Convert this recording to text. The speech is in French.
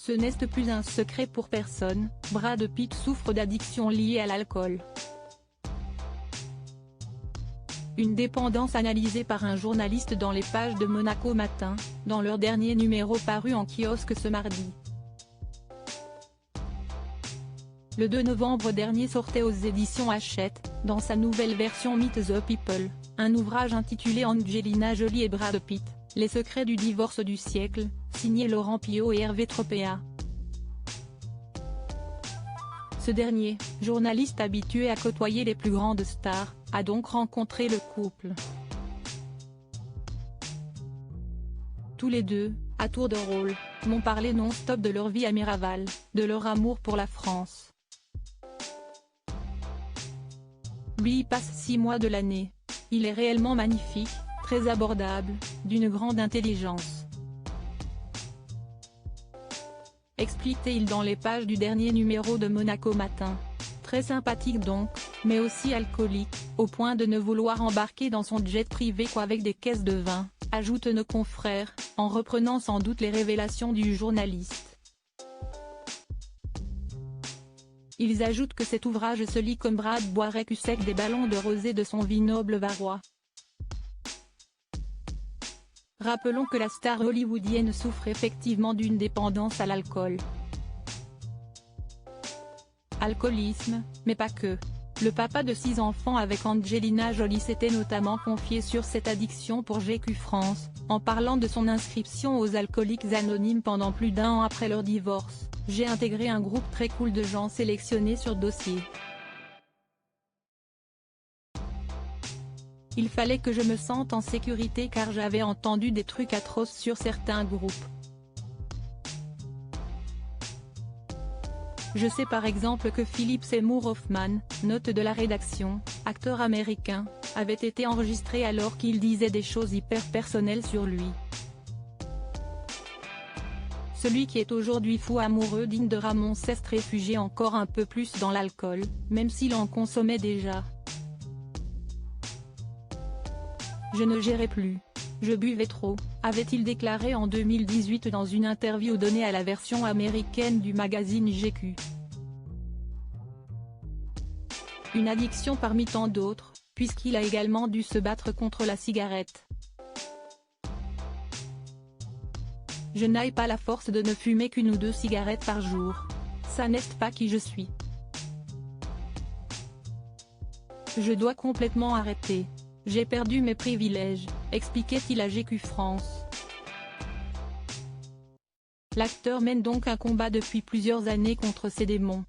Ce n'est plus un secret pour personne, Brad Pitt souffre d'addiction liée à l'alcool. Une dépendance analysée par un journaliste dans les pages de Monaco Matin, dans leur dernier numéro paru en kiosque ce mardi. Le 2 novembre dernier sortait aux éditions Hachette, dans sa nouvelle version Meet the People, un ouvrage intitulé Angelina Jolie et Brad Pitt, les secrets du divorce du siècle, signé Laurent Piot et Hervé Tropea. Ce dernier, journaliste habitué à côtoyer les plus grandes stars, a donc rencontré le couple. Tous les deux, à tour de rôle, m'ont parlé non-stop de leur vie à Miraval, de leur amour pour la France. Lui y passe 6 mois de l'année. Il est réellement magnifique, très abordable, d'une grande intelligence. Explique-t-il dans les pages du dernier numéro de Monaco Matin. Très sympathique donc, mais aussi alcoolique, au point de ne vouloir embarquer dans son jet privé qu'avec des caisses de vin, ajoutent nos confrères, en reprenant sans doute les révélations du journaliste. Ils ajoutent que cet ouvrage se lit comme Brad boirait cul sec des ballons de rosée de son vignoble varois. Rappelons que la star hollywoodienne souffre effectivement d'une dépendance à l'alcool. Alcoolisme, mais pas que. Le papa de 6 enfants avec Angelina Jolie s'était notamment confié sur cette addiction pour GQ France, en parlant de son inscription aux Alcooliques Anonymes pendant plus d'1 an après leur divorce. J'ai intégré un groupe très cool de gens sélectionnés sur dossier. Il fallait que je me sente en sécurité car j'avais entendu des trucs atroces sur certains groupes. Je sais par exemple que Philip Seymour Hoffman, note de la rédaction, acteur américain, avait été enregistré alors qu'il disait des choses hyper personnelles sur lui. Celui qui est aujourd'hui fou amoureux digne de Ramon s'est réfugié encore un peu plus dans l'alcool, même s'il en consommait déjà. Je ne gérais plus. Je buvais trop, avait-il déclaré en 2018 dans une interview donnée à la version américaine du magazine GQ. Une addiction parmi tant d'autres, puisqu'il a également dû se battre contre la cigarette. Je n'ai pas la force de ne fumer qu'1 ou 2 cigarettes par jour. Ça n'est pas qui je suis. Je dois complètement arrêter. J'ai perdu mes privilèges, expliquait-il à GQ France. L'acteur mène donc un combat depuis plusieurs années contre ses démons.